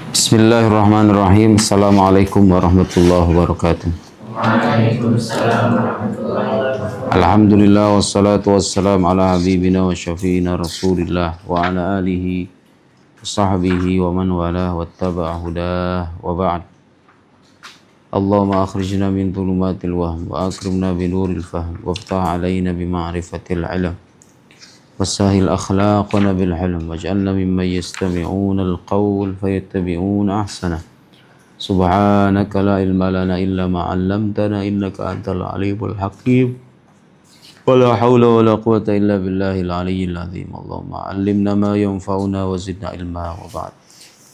Bismillahirrahmanirrahim. Assalamualaikum warahmatullahi wabarakatuh. Waalaikumsalam warahmatullahi wabarakatuh. Alhamdulillah wassalatu wassalamu ala habibina wa syafiina rasulillah wa ala alihi wa sahbihi wa man walah wattaba'a hudah wa ba'd. Allahumma akhrijna min dhulumatil wahm wa akrimna bi nuril fahm waftah alaina bi ma'rifatil ilm wasahil akhlaqana bil hilm waj'alna mimman yastami'una al-qawl fayattabi'una ahsanah. Subhanaka la ilma lana illa ma 'allamtana innaka antal alimul hakim. Wala haula wala quwwata illa billahil aliyyil azim. Allahumma 'allimna ma yanfa'una wa zidna ilma wa ba'd.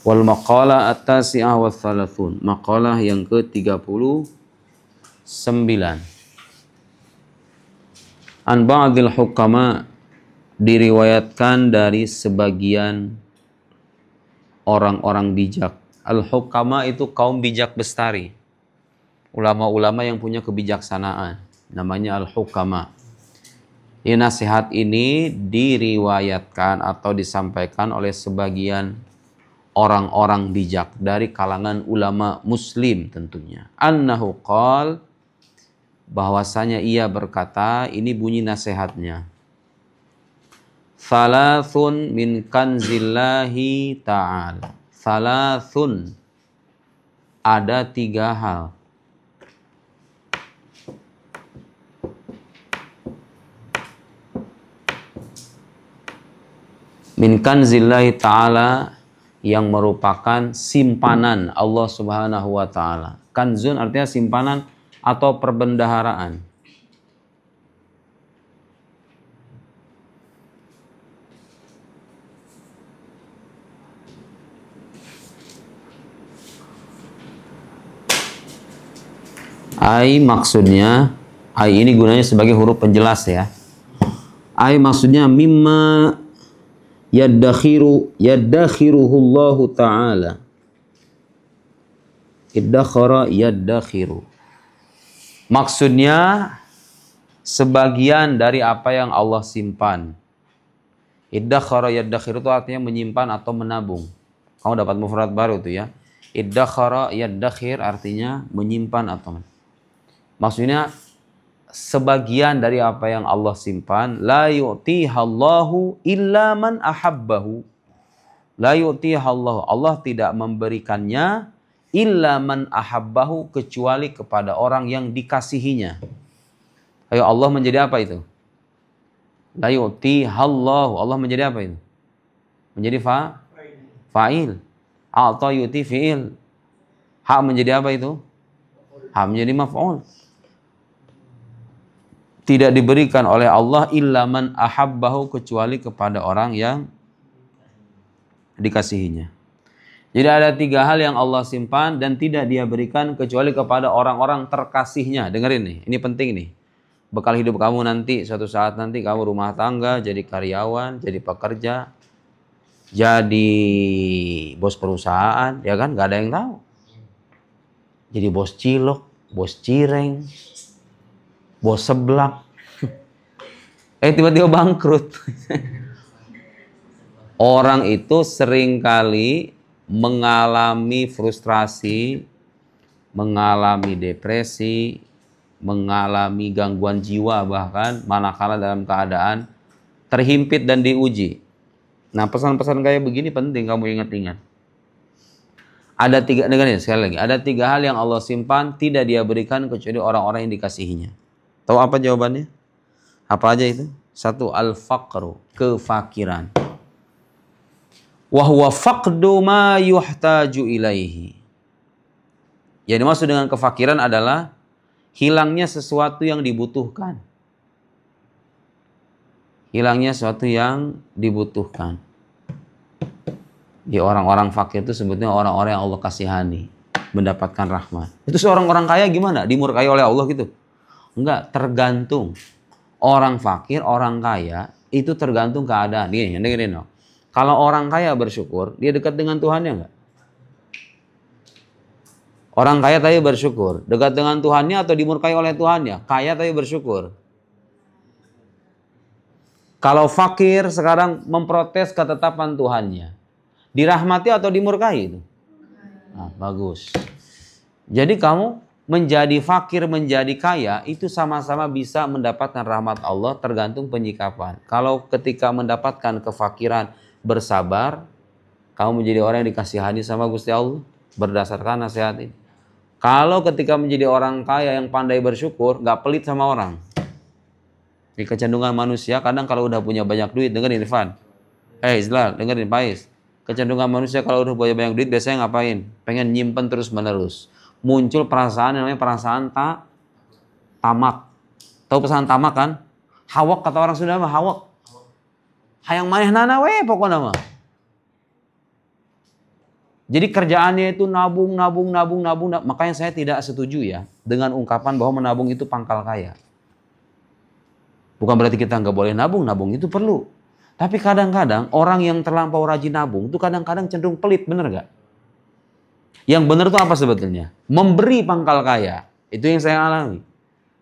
Wal maqalah at-tasi'ah wa thalathun. Maqalah yang ke-39. An ba'dil hukama, diriwayatkan dari sebagian orang-orang bijak. Al-hukama itu kaum bijak bestari. Ulama-ulama yang punya kebijaksanaan. Namanya al-hukama. Nasihat ini diriwayatkan atau disampaikan oleh sebagian orang-orang bijak dari kalangan ulama muslim tentunya. Annahu qal, bahwasanya ia berkata, ini bunyi nasihatnya. Thalathun min kanzillahi ta'ala. Thalathun, ada 3 hal. Min kanzillahi ta'ala, yang merupakan simpanan Allah Subhanahu wa ta'ala. Kanzun artinya simpanan atau perbendaharaan. Ai maksudnya, ai ini gunanya sebagai huruf penjelas ya. Ai maksudnya mimma yaddakhiruhullahu ta'ala. Iddakhara yaddakhiru. Maksudnya sebagian dari apa yang Allah simpan. Iddakhara yaddakhiru itu artinya menyimpan atau menabung. Kamu dapat mufrad baru tuh ya. Iddakhara yaddakhir artinya menyimpan atau maksudnya sebagian dari apa yang Allah simpan. La yu'tihallahu illa man ahabbahu. La yu'tihallahu, Allah tidak memberikannya illa man ahabbahu, kecuali kepada orang yang dikasihinya. Ayo, Allah menjadi apa itu? La yu'tihallahu, Allah menjadi apa itu? Menjadi fa'il. A'ta yu'ti fi'il. Ha menjadi apa itu? Ha menjadi maf'ul. Tidak diberikan oleh Allah illa man ahabbahu, kecuali kepada orang yang dikasihinya. Jadi ada 3 hal yang Allah simpan dan tidak dia berikan kecuali kepada orang-orang terkasihnya. Dengerin nih, ini penting nih. Bekal hidup kamu nanti, suatu saat nanti kamu rumah tangga, jadi karyawan, jadi pekerja, jadi bos perusahaan, ya kan? Gak ada yang tahu. Jadi bos cilok, bos cireng, bos seblak, tiba-tiba bangkrut. Orang itu seringkali mengalami frustrasi, mengalami depresi, mengalami gangguan jiwa bahkan, manakala dalam keadaan terhimpit dan diuji. Nah, pesan-pesan kayak begini penting kamu ingat-ingat. Ada 3, dengarin sekali lagi. Ada 3 hal yang Allah simpan, tidak dia berikan kecuali orang-orang yang dikasihinya. Tahu apa jawabannya? Apa aja itu? 1, al-faqru, kefakiran. Wa huwa faqdu ma yuhtaju ilaihi. Yang dimaksud dengan kefakiran adalah hilangnya sesuatu yang dibutuhkan. Hilangnya sesuatu yang dibutuhkan. Di orang-orang fakir itu sebetulnya orang-orang yang Allah kasihani, mendapatkan rahmat. Itu seorang orang kaya gimana? Dimurkai oleh Allah gitu? Enggak, tergantung. Orang fakir, orang kaya, itu tergantung keadaan. Dengerin. Kalau orang kaya bersyukur, dia dekat dengan Tuhannya enggak? Orang kaya tapi bersyukur, dekat dengan Tuhannya atau dimurkai oleh Tuhannya? Kaya tapi bersyukur. Kalau fakir sekarang memprotes ketetapan Tuhannya, dirahmati atau dimurkai itu? bagus. Jadi kamu menjadi fakir, menjadi kaya, itu sama-sama bisa mendapatkan rahmat Allah tergantung penyikapan. Kalau ketika mendapatkan kefakiran, bersabar, kamu menjadi orang yang dikasihani sama Gusti Allah berdasarkan nasihat ini. Kalau ketika menjadi orang kaya yang pandai bersyukur, nggak pelit sama orang. Di kecenderungan manusia, kadang kalau udah punya banyak duit, dengerin Irfan. Izlal, dengerin Pais. Kecenderungan manusia kalau udah punya banyak duit, biasanya ngapain? Pengen nyimpen terus-menerus. Muncul perasaan yang namanya perasaan tamak. Tahu perasaan tamak kan? Hawak kata orang Sunda mah, hawak. Hayang maneh nana we pokoknya mah. Jadi kerjaannya itu nabung. Makanya saya tidak setuju ya dengan ungkapan bahwa menabung itu pangkal kaya. Bukan berarti kita nggak boleh nabung itu perlu. Tapi kadang-kadang orang yang terlampau rajin nabung itu kadang-kadang cenderung pelit, bener gak? Yang benar itu apa sebetulnya? Memberi pangkal kaya. Itu yang saya alami.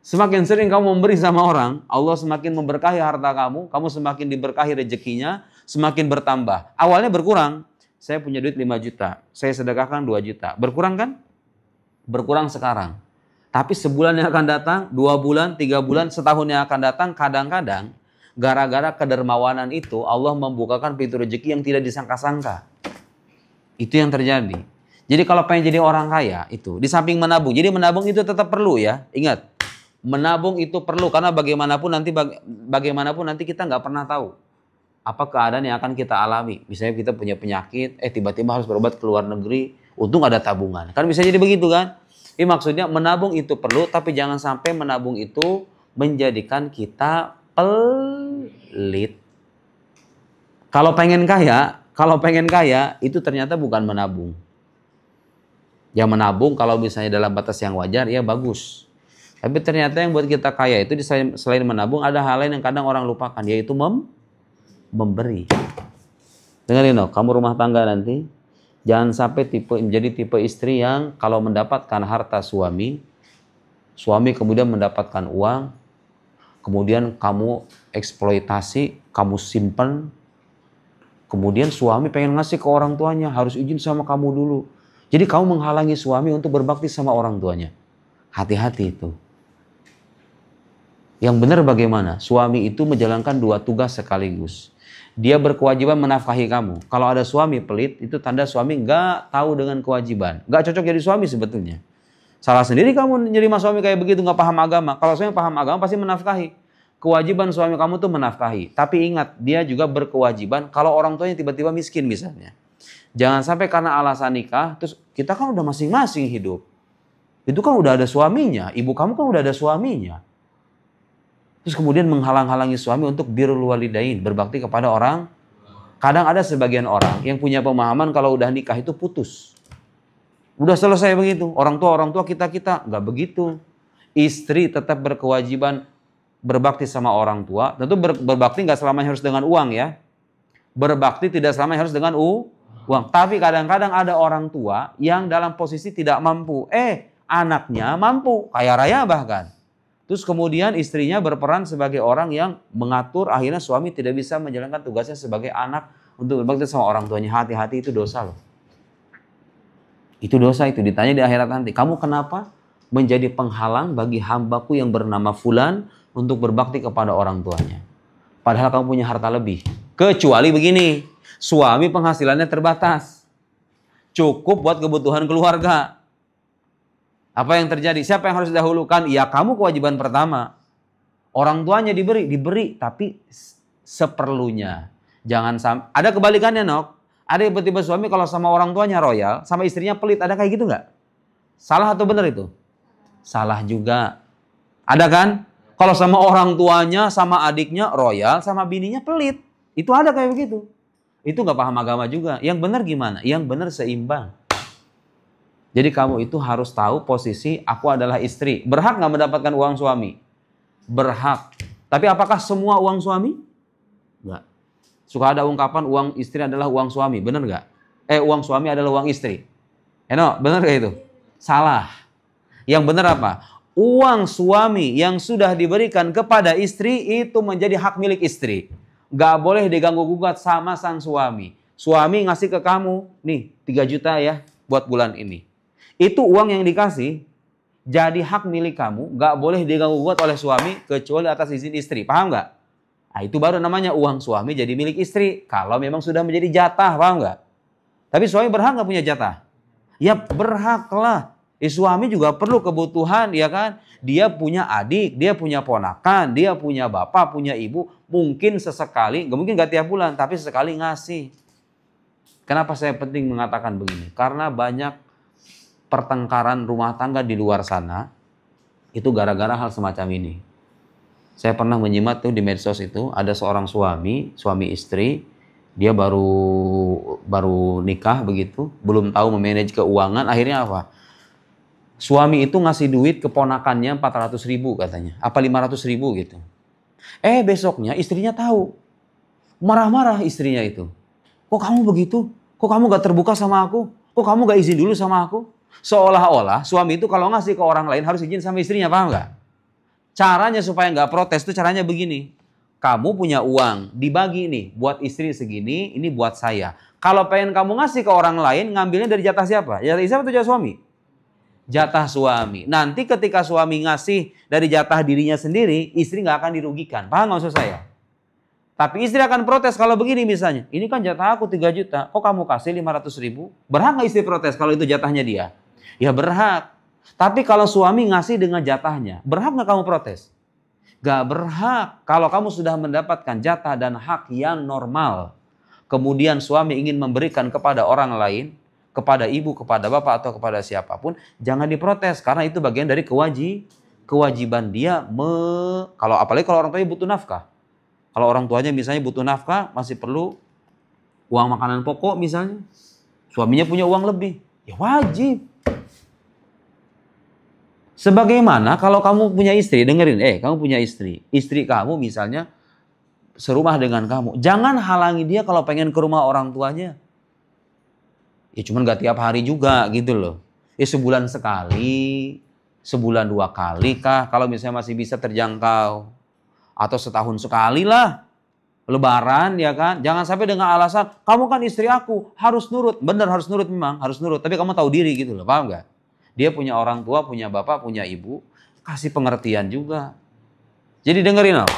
Semakin sering kamu memberi sama orang, Allah semakin memberkahi harta kamu, kamu semakin diberkahi rezekinya, semakin bertambah. Awalnya berkurang. Saya punya duit 5 juta, saya sedekahkan 2 juta. Berkurang kan? Berkurang sekarang. Tapi sebulan yang akan datang, 2 bulan, 3 bulan, setahun yang akan datang, kadang-kadang gara-gara kedermawanan itu, Allah membukakan pintu rezeki yang tidak disangka-sangka. Itu yang terjadi. Jadi kalau pengen jadi orang kaya itu di samping menabung. Jadi menabung itu tetap perlu ya. Ingat, menabung itu perlu karena bagaimanapun nanti kita nggak pernah tahu apa keadaan yang akan kita alami. Misalnya kita punya penyakit, tiba-tiba harus berobat ke luar negeri, untung ada tabungan. Kan bisa jadi begitu kan? Ini maksudnya menabung itu perlu, tapi jangan sampai menabung itu menjadikan kita pelit. Kalau pengen kaya itu ternyata bukan menabung. Yang menabung kalau misalnya dalam batas yang wajar, ya bagus. Tapi ternyata yang buat kita kaya itu selain menabung, ada hal lain yang kadang orang lupakan, yaitu memberi. Dengerin loh, kamu rumah tangga nanti, jangan sampai menjadi tipe istri yang kalau mendapatkan harta suami kemudian mendapatkan uang, kemudian kamu eksploitasi, kamu simpen, kemudian suami pengen ngasih ke orang tuanya, harus izin sama kamu dulu. Jadi kamu menghalangi suami untuk berbakti sama orang tuanya. Hati-hati itu. Yang benar bagaimana? Suami itu menjalankan 2 tugas sekaligus. Dia berkewajiban menafkahi kamu. Kalau ada suami pelit, itu tanda suami nggak tahu dengan kewajiban. Nggak cocok jadi suami sebetulnya. Salah sendiri kamu nerima suami kayak begitu, nggak paham agama. Kalau suami paham agama pasti menafkahi. Kewajiban suami kamu tuh menafkahi. Tapi ingat, dia juga berkewajiban kalau orang tuanya tiba-tiba miskin misalnya. Jangan sampai karena alasan nikah, terus kita kan udah masing-masing hidup. Itu kan udah ada suaminya, ibu kamu kan udah ada suaminya. Terus kemudian menghalang-halangi suami untuk birrul walidain, berbakti kepada orang. Kadang ada sebagian orang yang punya pemahaman kalau udah nikah itu putus. Udah selesai begitu, orang tua kita, nggak begitu. Istri tetap berkewajiban berbakti sama orang tua. Tentu berbakti nggak selamanya harus dengan uang ya. Berbakti tidak selamanya harus dengan uang. Tapi kadang-kadang ada orang tua yang dalam posisi tidak mampu. Anaknya mampu, kaya raya bahkan. Terus kemudian istrinya berperan sebagai orang yang mengatur, akhirnya suami tidak bisa menjalankan tugasnya sebagai anak untuk berbakti sama orang tuanya. Hati-hati, itu dosa loh. Itu dosa, itu ditanya di akhirat nanti. Kamu kenapa menjadi penghalang bagi hambaku yang bernama Fulan untuk berbakti kepada orang tuanya? Padahal kamu punya harta lebih. Kecuali begini, suami penghasilannya terbatas. Cukup buat kebutuhan keluarga. Apa yang terjadi? Siapa yang harus didahulukan? Ya kamu kewajiban pertama. Orang tuanya diberi tapi seperlunya. Jangan sampai. Ada kebalikannya Nok. Ada tiba-tiba suami kalau sama orang tuanya royal, sama istrinya pelit. Ada kayak gitu nggak? Salah atau benar itu? Salah juga. Ada kan? Kalau sama orang tuanya, sama adiknya royal, sama bininya pelit. Itu ada kayak begitu. Itu nggak paham agama juga. Yang benar gimana? Yang benar seimbang. Jadi kamu itu harus tahu posisi aku adalah istri. Berhak nggak mendapatkan uang suami? Berhak. Tapi apakah semua uang suami? Enggak. Suka ada ungkapan uang istri adalah uang suami. Benar nggak? Uang suami adalah uang istri. Benar nggak itu? Salah. Yang benar apa? Uang suami yang sudah diberikan kepada istri itu menjadi hak milik istri. Nggak boleh diganggu-gugat sama sang suami. Suami ngasih ke kamu, nih 3 juta ya. buat bulan ini. Itu uang yang dikasih jadi hak milik kamu, nggak boleh diganggu-gugat oleh suami kecuali atas izin istri. Paham nggak? Nah, itu baru namanya uang suami jadi milik istri. Kalau memang sudah menjadi jatah, paham nggak? Tapi suami berhak nggak punya jatah? Ya berhaklah. Suami juga perlu kebutuhan, ya kan? Dia punya adik, dia punya ponakan, dia punya bapak, punya ibu. Mungkin sesekali, mungkin nggak tiap bulan, tapi sesekali ngasih. Kenapa saya penting mengatakan begini? Karena banyak pertengkaran rumah tangga di luar sana, itu gara-gara hal semacam ini. Saya pernah menyimak tuh di medsos itu, ada seorang suami istri, dia baru nikah begitu, belum tahu memanage keuangan, akhirnya apa? Suami itu ngasih duit ke ponakannya 400.000 katanya, apa 500.000 gitu. Besoknya istrinya tahu, marah-marah istrinya itu. Kok kamu begitu? Kok kamu gak terbuka sama aku? Kok kamu gak izin dulu sama aku? Seolah-olah suami itu kalau ngasih ke orang lain harus izin sama istrinya, paham gak? Caranya supaya gak protes itu caranya begini. Kamu punya uang, dibagi nih, buat istri segini, ini buat saya. Kalau pengen kamu ngasih ke orang lain, ngambilnya dari jatah siapa? Jatah istri atau jatah suami? Jatah suami. Nanti ketika suami ngasih dari jatah dirinya sendiri, istri gak akan dirugikan. Paham gak maksud saya? Tapi istri akan protes kalau begini misalnya. Ini kan jatah aku 3 juta, kok kamu kasih 500.000? Berhak gak istri protes kalau itu jatahnya dia? Ya berhak. Tapi kalau suami ngasih dengan jatahnya, berhak gak kamu protes? Gak berhak. Kalau kamu sudah mendapatkan jatah dan hak yang normal, kemudian suami ingin memberikan kepada orang lain, kepada ibu, kepada bapak, atau kepada siapapun, jangan diprotes. Karena itu bagian dari kewajiban dia. Apalagi kalau orang tuanya butuh nafkah. Kalau orang tuanya misalnya butuh nafkah, masih perlu uang makanan pokok misalnya. Suaminya punya uang lebih. Ya wajib. Sebagaimana kalau kamu punya istri, dengerin, kamu punya istri. Istri kamu misalnya serumah dengan kamu. Jangan halangi dia kalau pengen ke rumah orang tuanya. Ya cuman gak tiap hari juga gitu loh. Ya sebulan sekali, sebulan 2 kali kah kalau misalnya masih bisa terjangkau. Atau setahun sekali lah. Lebaran ya kan. Jangan sampai dengan alasan, kamu kan istri aku, harus nurut. Bener harus nurut memang, harus nurut. Tapi kamu tahu diri gitu loh, paham gak? Dia punya orang tua, punya bapak, punya ibu. Kasih pengertian juga. Jadi dengerin loh.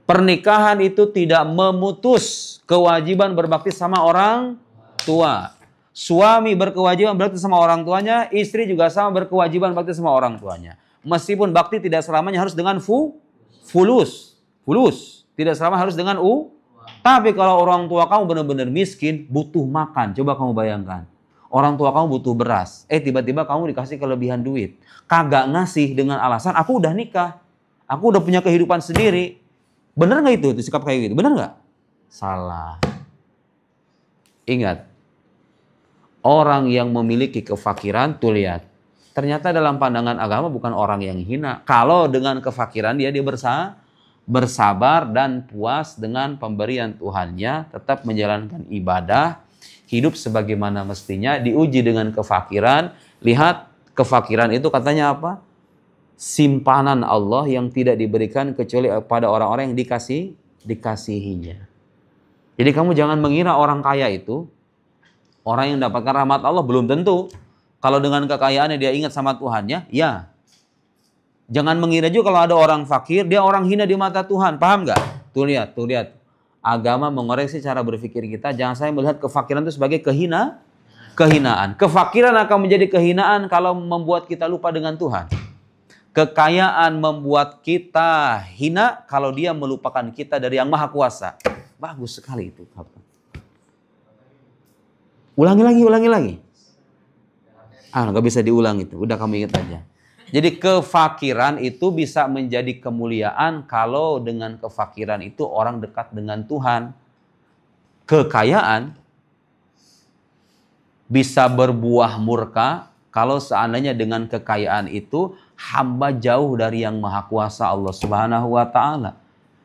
Pernikahan itu tidak memutus kewajiban berbakti sama orang tua. Suami berkewajiban berbakti sama orang tuanya, istri juga sama berkewajiban berbakti sama orang tuanya. Meskipun bakti tidak selamanya harus dengan fulus. Tidak selamanya harus dengan Tapi kalau orang tua kamu benar-benar miskin, butuh makan. Coba kamu bayangkan. Orang tua kamu butuh beras. Tiba-tiba kamu dikasih kelebihan duit. Kagak ngasih dengan alasan, aku udah nikah. Aku udah punya kehidupan sendiri. Bener gak itu sikap kayak gitu? Bener gak? Salah. Ingat. Orang yang memiliki kefakiran, tuh lihat. Ternyata dalam pandangan agama bukan orang yang hina. Kalau dengan kefakiran dia bersabar dan puas dengan pemberian Tuhannya, tetap menjalankan ibadah, hidup sebagaimana mestinya, diuji dengan kefakiran. Lihat, kefakiran itu katanya apa? Simpanan Allah yang tidak diberikan kecuali pada orang-orang yang dikasihinya. Jadi kamu jangan mengira orang kaya itu, orang yang mendapatkan rahmat Allah, belum tentu. Kalau dengan kekayaannya dia ingat sama Tuhannya, ya. Jangan mengira juga kalau ada orang fakir, dia orang hina di mata Tuhan. Paham nggak? Tuh lihat. Agama mengoreksi cara berpikir kita. Jangan saya melihat kefakiran itu sebagai kehinaan. Kefakiran akan menjadi kehinaan kalau membuat kita lupa dengan Tuhan. Kekayaan membuat kita hina kalau dia melupakan kita dari yang maha kuasa. Bagus sekali itu. Ulangi lagi. Nggak bisa diulang itu. Udah kamu ingat aja. Jadi kefakiran itu bisa menjadi kemuliaan kalau dengan kefakiran itu orang dekat dengan Tuhan. Kekayaan bisa berbuah murka kalau seandainya dengan kekayaan itu hamba jauh dari yang maha kuasa Allah Subhanahu wa ta'ala.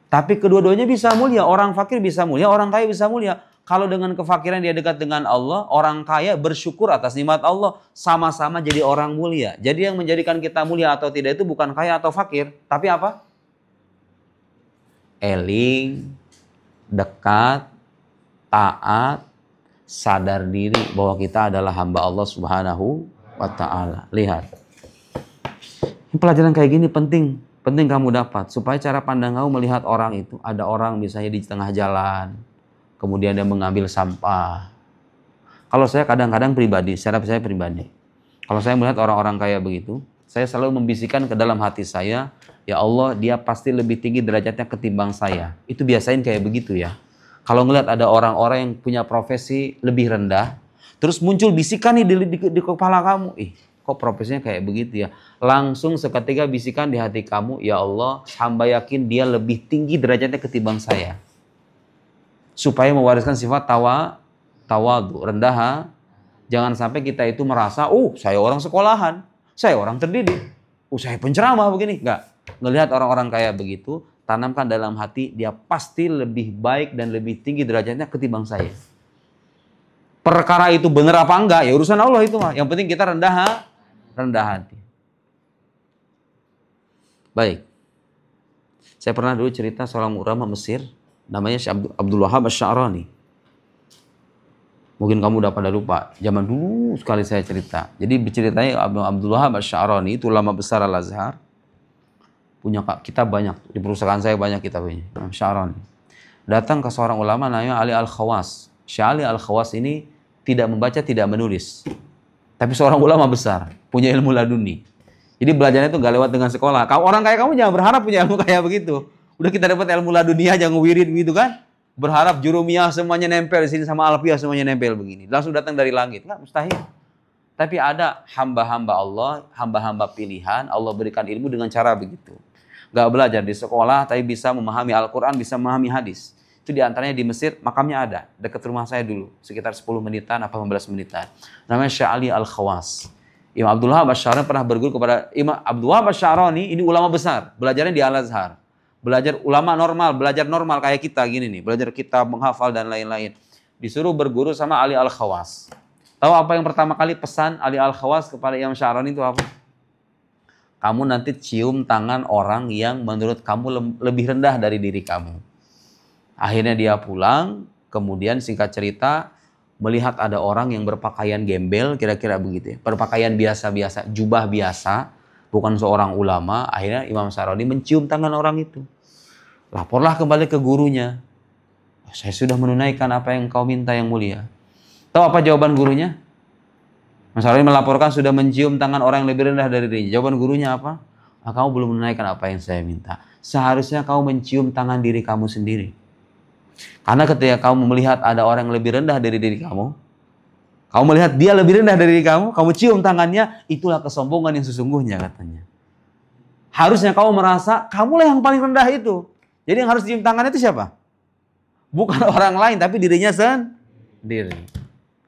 Tapi kedua-duanya bisa mulia. Orang fakir bisa mulia, orang kaya bisa mulia. Kalau dengan kefakiran dia dekat dengan Allah, orang kaya bersyukur atas nikmat Allah, sama-sama jadi orang mulia. Jadi yang menjadikan kita mulia atau tidak itu bukan kaya atau fakir, tapi apa? Eling, dekat, taat, sadar diri bahwa kita adalah hamba Allah Subhanahu wa Ta'ala. Lihat, ini pelajaran kayak gini penting kamu dapat supaya cara pandang kamu melihat orang itu. Ada orang misalnya di tengah jalan, kemudian dia mengambil sampah. Kalau saya kadang-kadang pribadi, secara saya pribadi, kalau saya melihat orang-orang kayak begitu, saya selalu membisikkan ke dalam hati saya, ya Allah, dia pasti lebih tinggi derajatnya ketimbang saya. Itu biasain kayak begitu ya. Kalau ngelihat ada orang-orang yang punya profesi lebih rendah, terus muncul bisikan nih di kepala kamu, kok profesinya kayak begitu ya. Langsung seketika bisikan di hati kamu, ya Allah, hamba yakin dia lebih tinggi derajatnya ketimbang saya. Supaya mewariskan sifat tawadu, rendah. Jangan sampai kita itu merasa, saya orang sekolahan, saya orang terdidik, saya penceramah begini. Enggak. Ngelihat orang-orang kayak begitu, tanamkan dalam hati, dia pasti lebih baik dan lebih tinggi derajatnya ketimbang saya. Perkara itu benar apa enggak, ya urusan Allah itu mah. Yang penting kita rendah hati. Baik. Saya pernah dulu cerita seorang ulama Mesir, namanya Syekh Abdul Wahhab Asy-Sya'rani. Mungkin kamu udah pada lupa. Zaman dulu sekali saya cerita. Jadi ceritanya Abdul Wahhab Asy-Sya'rani itu ulama besar Al-Azhar. Punya kitab banyak. Di perusahaan saya banyak kitabnya. Sya'rani. Datang ke seorang ulama namanya Ali Al-Khawas. Syekh Ali Al-Khawas ini tidak membaca, tidak menulis. Tapi seorang ulama besar. Punya ilmu laduni. Jadi belajarnya itu gak lewat dengan sekolah. Orang kayak kamu jangan berharap punya ilmu kayak begitu. Udah kita dapat ilmu laduni aja ngewirid gitu kan. Berharap jurumiyah semuanya nempel di sini sama alfiyah semuanya nempel begini. Langsung datang dari langit. Nggak, mustahil. Tapi ada hamba-hamba Allah, hamba-hamba pilihan, Allah berikan ilmu dengan cara begitu. Nggak belajar di sekolah, tapi bisa memahami Al-Quran, bisa memahami hadis. Itu diantaranya di Mesir, makamnya ada. Dekat rumah saya dulu. Sekitar 10 menitan, apa 15 menitan. Namanya Syekh Ali Al-Khawas. Imam Abdul Wahhab Asy-Sya'rani pernah berguru kepada Imam Abdul Wahhab Asy-Sya'rani, ini ulama besar. Belajarnya di Al-Azhar. Belajar ulama normal, belajar normal kayak kita gini nih, belajar kitab, menghafal dan lain-lain. Disuruh berguru sama Ali Al-Khawas. Tahu apa yang pertama kali pesan Ali Al-Khawas kepada Imam Sya'rani itu apa? Kamu nanti cium tangan orang yang menurut kamu lebih rendah dari diri kamu. Akhirnya dia pulang, kemudian singkat cerita melihat ada orang yang berpakaian gembel, kira-kira begitu ya. Berpakaian biasa-biasa, jubah biasa. Bukan seorang ulama, akhirnya Imam Sya'rani mencium tangan orang itu. Laporlah kembali ke gurunya. Saya sudah menunaikan apa yang kau minta yang mulia. Tahu apa jawaban gurunya? Imam Sya'rani melaporkan sudah mencium tangan orang yang lebih rendah dari dirinya. Jawaban gurunya apa? Kamu belum menunaikan apa yang saya minta. Seharusnya kau mencium tangan diri kamu sendiri. Karena ketika kamu melihat ada orang yang lebih rendah dari diri kamu, kamu melihat dia lebih rendah dari kamu cium tangannya, itulah kesombongan yang sesungguhnya katanya. Harusnya kamu merasa, kamulah yang paling rendah itu. Jadi yang harus cium tangannya itu siapa? Bukan orang lain, tapi dirinya sendiri.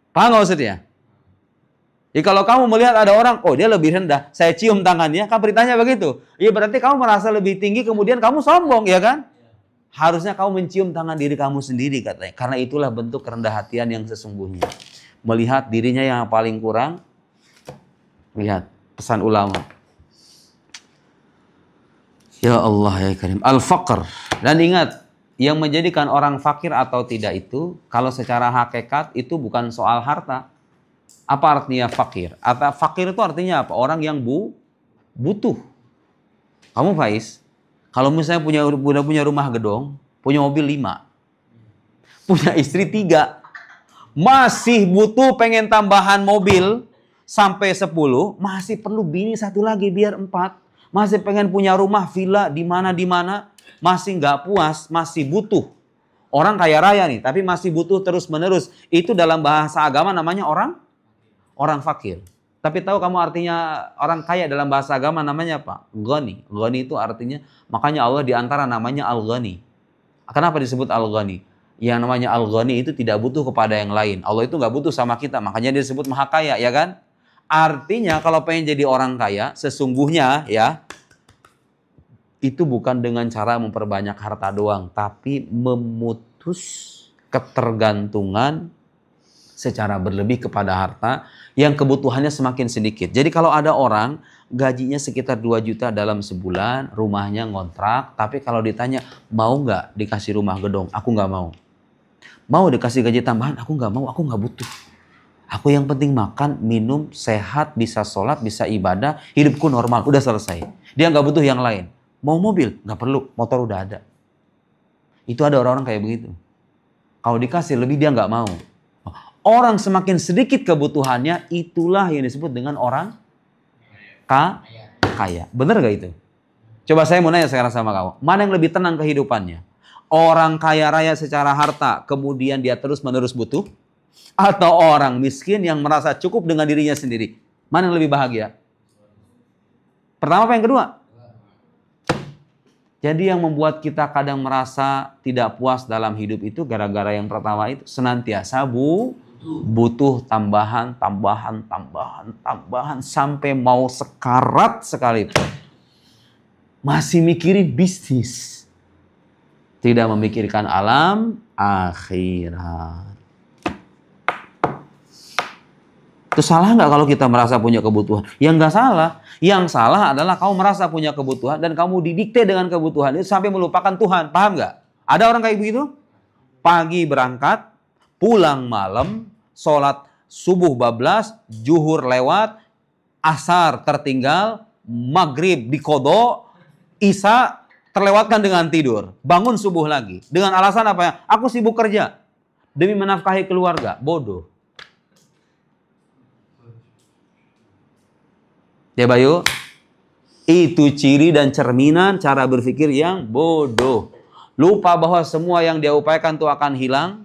Paham gak maksudnya? Jadi kalau kamu melihat ada orang, dia lebih rendah, saya cium tangannya, kan beritanya begitu. Iya berarti kamu merasa lebih tinggi, kemudian kamu sombong, ya kan? Harusnya kamu mencium tangan diri kamu sendiri katanya. Karena itulah bentuk kerendah hatian yang sesungguhnya. Melihat dirinya yang paling kurang, lihat pesan ulama. Ya Allah ya Karim. Al-faqr. Dan ingat, yang menjadikan orang fakir atau tidak itu, kalau secara hakikat itu bukan soal harta. Apa artinya fakir? Fakir itu artinya apa? Orang yang butuh. Kamu Faiz, kalau misalnya punya rumah gedong, punya mobil 5, punya istri 3, masih butuh pengen tambahan mobil sampai 10, masih perlu bini 1 lagi biar 4, masih pengen punya rumah villa di mana, masih nggak puas, masih butuh. Orang kaya raya nih, tapi masih butuh terus-menerus. Itu dalam bahasa agama namanya orang fakir. Tapi tahu kamu artinya orang kaya dalam bahasa agama namanya apa? Ghani. Ghani itu artinya, makanya Allah diantara namanya Al-Ghani. Kenapa disebut Al-Ghani? Yang namanya Al-Ghani itu tidak butuh kepada yang lain. Allah itu nggak butuh sama kita, makanya dia disebut maha kaya, ya kan? Artinya kalau pengen jadi orang kaya, sesungguhnya ya, itu bukan dengan cara memperbanyak harta doang, tapi memutus ketergantungan secara berlebih kepada harta yang kebutuhannya semakin sedikit. Jadi kalau ada orang gajinya sekitar 2 juta dalam sebulan, rumahnya ngontrak, tapi kalau ditanya mau nggak dikasih rumah gedong, aku nggak mau. Mau dikasih gaji tambahan, aku nggak mau, aku nggak butuh. Aku yang penting makan, minum, sehat, bisa sholat, bisa ibadah, hidupku normal, udah selesai. Dia nggak butuh yang lain. Mau mobil, nggak perlu, motor udah ada. Itu ada orang-orang kayak begitu. Kalau dikasih lebih dia nggak mau. Orang semakin sedikit kebutuhannya, itulah yang disebut dengan orang kaya. Bener gak itu? Coba saya mau nanya sekarang sama kamu. Mana yang lebih tenang kehidupannya? Orang kaya raya secara harta, kemudian dia terus-menerus butuh? Atau orang miskin yang merasa cukup dengan dirinya sendiri? Mana yang lebih bahagia? Pertama apa yang kedua? Jadi yang membuat kita kadang merasa tidak puas dalam hidup itu gara-gara yang pertama itu senantiasa butuh tambahan sampai mau sekarat sekalipun. Masih mikirin bisnis. Tidak memikirkan alam akhirat. Itu salah nggak kalau kita merasa punya kebutuhan? Ya nggak salah. Yang salah adalah kamu merasa punya kebutuhan dan kamu didikte dengan kebutuhan itu sampai melupakan Tuhan. Paham nggak? Ada orang kayak begitu? Pagi berangkat, pulang malam, sholat subuh bablas, zuhur lewat, asar tertinggal, maghrib dikodok, isya terlewatkan dengan tidur. Bangun subuh lagi. Dengan alasan apa ya? Aku sibuk kerja. Demi menafkahi keluarga. Bodoh. Ya Bayu, itu ciri dan cerminan cara berpikir yang bodoh. Lupa bahwa semua yang dia upayakan itu akan hilang.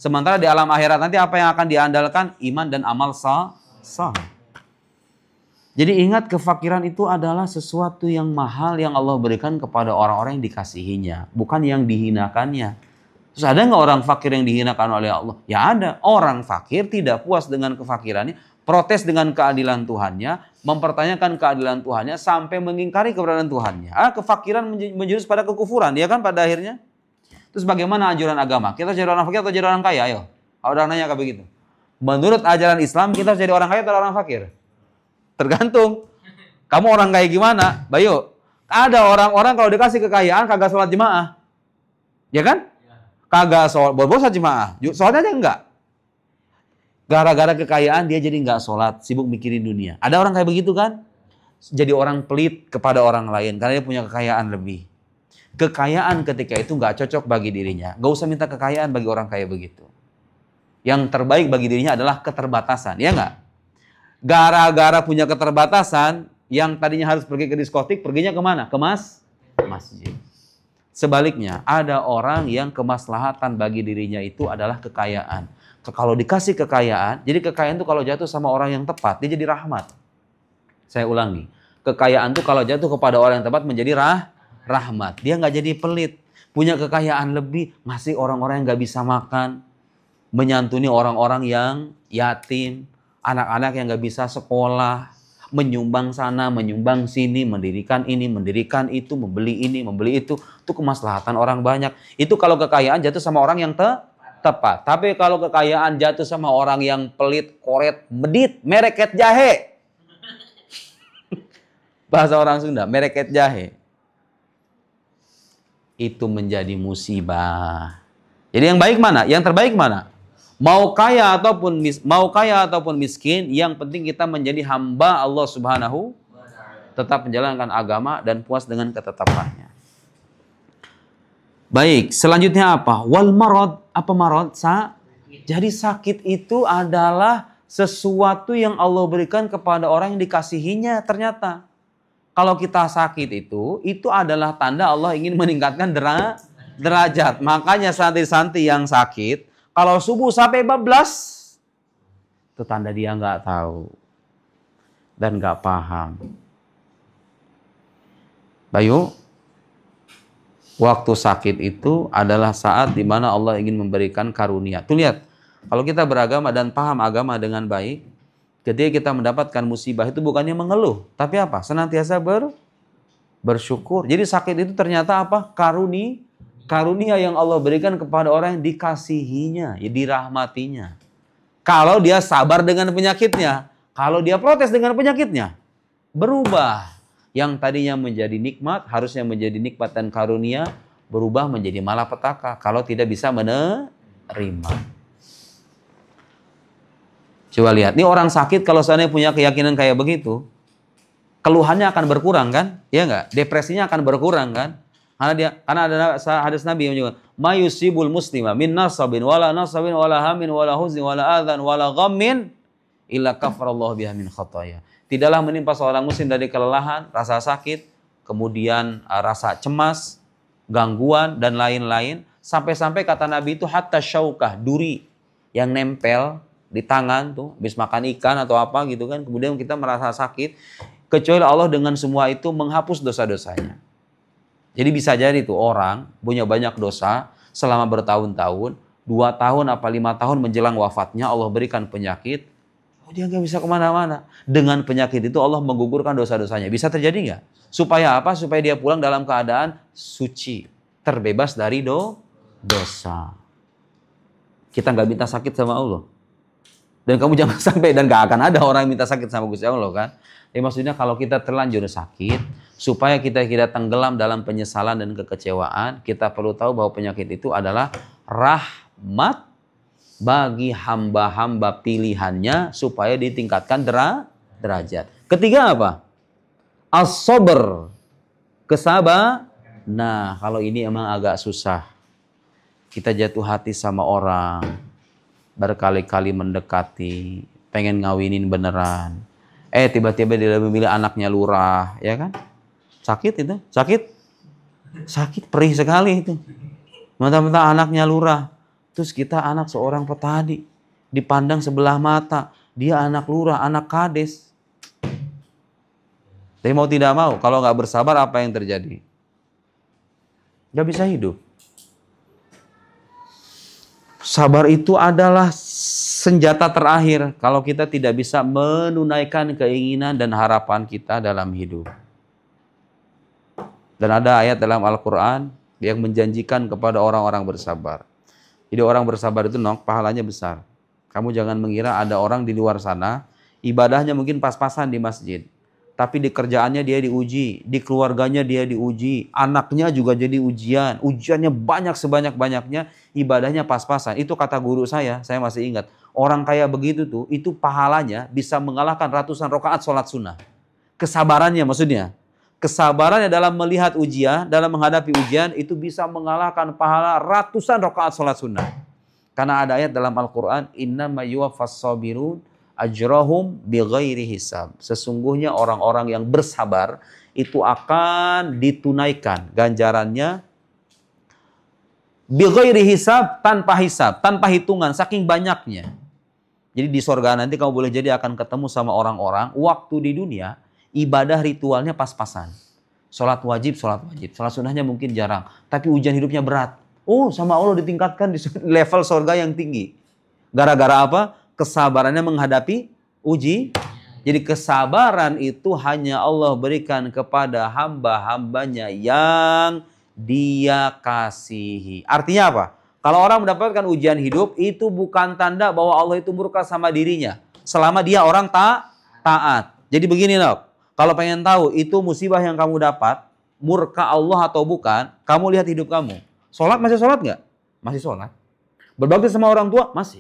Sementara di alam akhirat nanti apa yang akan diandalkan? Iman dan amal sah. Jadi ingat, kefakiran itu adalah sesuatu yang mahal yang Allah berikan kepada orang-orang yang dikasihinya. Bukan yang dihinakannya. Terus ada nggak orang fakir yang dihinakan oleh Allah? Ya ada. Orang fakir tidak puas dengan kefakirannya, protes dengan keadilan Tuhannya, mempertanyakan keadilan Tuhannya, sampai mengingkari keberadaan Tuhannya. Kefakiran menjurus pada kekufuran, ya kan pada akhirnya? Terus bagaimana anjuran agama? Kita jadi orang fakir atau jadi orang kaya? Ayo. Kalau orang nanya kayak begitu. Menurut ajaran Islam, kita jadi orang kaya atau orang fakir? Tergantung. Kamu orang kaya gimana? Bayu, ada orang-orang kalau dikasih kekayaan kagak sholat jemaah. Ya kan? Kagak sholat, bosan jemaah. Sholatnya aja enggak. Gara-gara kekayaan dia jadi enggak sholat, sibuk mikirin dunia. Ada orang kayak begitu kan? Jadi orang pelit kepada orang lain karena dia punya kekayaan lebih. Kekayaan ketika itu enggak cocok bagi dirinya. Enggak usah minta kekayaan bagi orang kaya begitu. Yang terbaik bagi dirinya adalah keterbatasan, ya enggak? Gara-gara punya keterbatasan, yang tadinya harus pergi ke diskotik, perginya kemana? Ke masjid. Sebaliknya, ada orang yang kemaslahatan bagi dirinya itu adalah kekayaan. Kalau dikasih kekayaan, jadi kekayaan itu kalau jatuh sama orang yang tepat, dia jadi rahmat. Saya ulangi, kekayaan itu kalau jatuh kepada orang yang tepat menjadi rahmat. Dia nggak jadi pelit, punya kekayaan lebih, ngasih orang-orang yang nggak bisa makan, menyantuni orang-orang yang yatim, anak-anak yang nggak bisa sekolah, menyumbang sana, menyumbang sini, mendirikan ini, mendirikan itu, membeli ini, membeli itu kemaslahatan orang banyak. Itu kalau kekayaan jatuh sama orang yang tepat. Tapi kalau kekayaan jatuh sama orang yang pelit, koret, medit, mereket jahe. Bahasa orang Sunda, mereket jahe. Itu menjadi musibah. Jadi yang baik mana? Yang terbaik mana? Mau kaya ataupun miskin, yang penting kita menjadi hamba Allah Subhanahu, tetap menjalankan agama dan puas dengan ketetapannya. Baik, selanjutnya apa? Wal marad, apa marad? Jadi sakit itu adalah sesuatu yang Allah berikan kepada orang yang dikasihinya ternyata. Kalau kita sakit itu adalah tanda Allah ingin meningkatkan derajat. Makanya santri-santri yang sakit, kalau subuh sampai bablas, itu tanda dia nggak tahu dan nggak paham. Bayu, waktu sakit itu adalah saat di mana Allah ingin memberikan karunia. Tuh lihat, kalau kita beragama dan paham agama dengan baik, ketika kita mendapatkan musibah itu bukannya mengeluh, tapi apa? Senantiasa bersyukur. Jadi sakit itu ternyata apa? Karunia yang Allah berikan kepada orang yang dikasihinya, ya dirahmatinya. Kalau dia sabar dengan penyakitnya, kalau dia protes dengan penyakitnya, berubah. Yang tadinya menjadi nikmat, harusnya menjadi nikmat dan karunia, berubah menjadi malapetaka kalau tidak bisa diterima. Coba lihat, ini orang sakit kalau seandainya punya keyakinan kayak begitu, keluhannya akan berkurang kan? Iya nggak? Depresinya akan berkurang kan? Karena ada hadis Nabi yang juga, mayusibul muslima min nasabin wala hamin wala huzni wala adhan wala ghammin illa kafarallahu biha min khataya. Tidaklah menimpa seorang muslim dari kelelahan, rasa sakit, kemudian rasa cemas, gangguan dan lain-lain, sampai-sampai kata Nabi itu hatta syaukah, duri yang nempel di tangan tuh, habis makan ikan atau apa gitu kan, kemudian kita merasa sakit, kecuali Allah dengan semua itu menghapus dosa-dosanya. Jadi bisa jadi tuh orang punya banyak dosa selama bertahun-tahun, 2 tahun apa 5 tahun menjelang wafatnya Allah berikan penyakit, dia nggak bisa kemana-mana. Dengan penyakit itu Allah menggugurkan dosa-dosanya. Bisa terjadi nggak? Supaya apa? Supaya dia pulang dalam keadaan suci, terbebas dari dosa. Kita nggak minta sakit sama Allah. Dan kamu jangan sampai, dan gak akan ada orang yang minta sakit sama Gusti Allah kan. Maksudnya kalau kita terlanjur sakit, supaya kita tidak tenggelam dalam penyesalan dan kekecewaan, kita perlu tahu bahwa penyakit itu adalah rahmat bagi hamba-hamba pilihannya supaya ditingkatkan derajat. Ketiga apa? As-sabr, kesabar. Nah, kalau ini emang agak susah. Kita jatuh hati sama orang, berkali-kali mendekati, pengen ngawinin beneran. Tiba-tiba dia memilih anaknya lurah, ya kan? Sakit itu, sakit perih sekali itu. Mentah-mentah anaknya lurah, terus kita anak seorang petani, dipandang sebelah mata, dia anak lurah, anak kades. Tapi mau tidak mau, kalau nggak bersabar apa yang terjadi? Nggak bisa hidup. Sabar itu adalah senjata terakhir kalau kita tidak bisa menunaikan keinginan dan harapan kita dalam hidup. Dan ada ayat dalam Al-Quran yang menjanjikan kepada orang-orang bersabar. Jadi orang bersabar itu pahalanya besar. Kamu jangan mengira ada orang di luar sana, ibadahnya mungkin pas-pasan di masjid. Tapi di kerjaannya dia diuji, di keluarganya dia diuji, anaknya juga jadi ujian. Ujiannya banyak sebanyak-banyaknya, ibadahnya pas-pasan. Itu kata guru saya masih ingat. Orang kayak begitu tuh, itu pahalanya bisa mengalahkan ratusan rakaat sholat sunnah. Kesabarannya maksudnya. Kesabarannya dalam melihat ujian, dalam menghadapi ujian, itu bisa mengalahkan pahala ratusan rakaat sholat sunnah. Karena ada ayat dalam Al-Quran, innama yuwaffas sabirun ajrahum bighairi hisab. Sesungguhnya orang-orang yang bersabar itu akan ditunaikan ganjarannya bighairi hisab, tanpa hisab, tanpa hitungan, saking banyaknya. Jadi di sorga nanti kamu boleh jadi akan ketemu sama orang-orang waktu di dunia ibadah ritualnya pas-pasan. Sholat wajib, sholat sunnahnya mungkin jarang, tapi ujian hidupnya berat. Oh, sama Allah ditingkatkan di level sorga yang tinggi. Gara-gara apa? Kesabarannya menghadapi uji. Jadi kesabaran itu hanya Allah berikan kepada hamba-hambanya yang dia kasihi. Artinya apa? Kalau orang mendapatkan ujian hidup, itu bukan tanda bahwa Allah itu murka sama dirinya. Selama dia orang taat. Jadi begini loh, kalau pengen tahu itu musibah yang kamu dapat, murka Allah atau bukan, kamu lihat hidup kamu. Sholat masih sholat nggak? Masih sholat. Berbakti sama orang tua? Masih.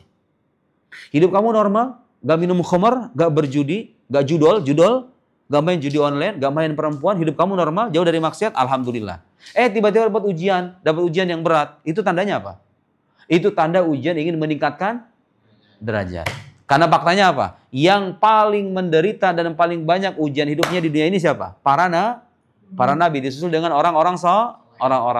Hidup kamu normal, gak minum khamar, gak berjudi, gak judol, gak main judi online, gak main perempuan, hidup kamu normal, jauh dari maksiat, alhamdulillah. Tiba-tiba dapat ujian yang berat, itu tandanya apa? Itu tanda ujian ingin meningkatkan derajat. Karena faktanya apa? Yang paling menderita dan paling banyak ujian hidupnya di dunia ini siapa? Para nabi, disusul dengan orang-orang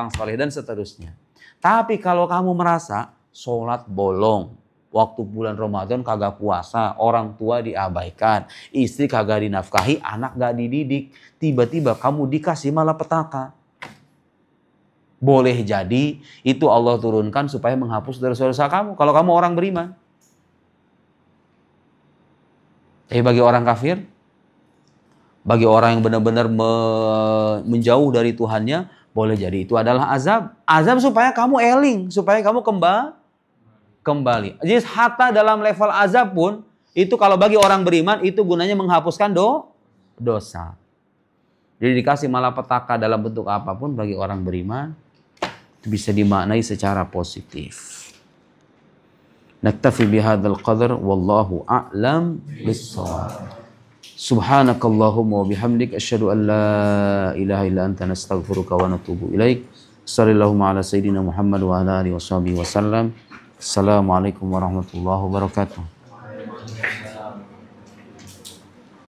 saleh dan seterusnya. Tapi kalau kamu merasa sholat bolong, waktu bulan Ramadan kagak puasa, orang tua diabaikan, istri kagak dinafkahi, anak gak dididik, tiba-tiba kamu dikasih malapetaka. Boleh jadi itu Allah turunkan supaya menghapus dosa-dosa kamu kalau kamu orang beriman. Tapi bagi orang kafir, bagi orang yang benar-benar menjauh dari Tuhannya, boleh jadi itu adalah azab. Azab supaya kamu eling, supaya kamu kembali. Jadi hatta dalam level azab pun, itu kalau bagi orang beriman, itu gunanya menghapuskan dosa. Jadi dikasih malapetaka dalam bentuk apapun bagi orang beriman, itu bisa dimaknai secara positif. Naktafi bihadzal qadar wallahu a'lam bissawab. Subhanakallahumma wa bihamdik asyhadu an la ilaha illa anta nastaghfiruka wa natubu ilaik. Sallallahu ala sayyidina Muhammad wa ala alihi washabihi wasallam. Assalamualaikum warahmatullahi wabarakatuh.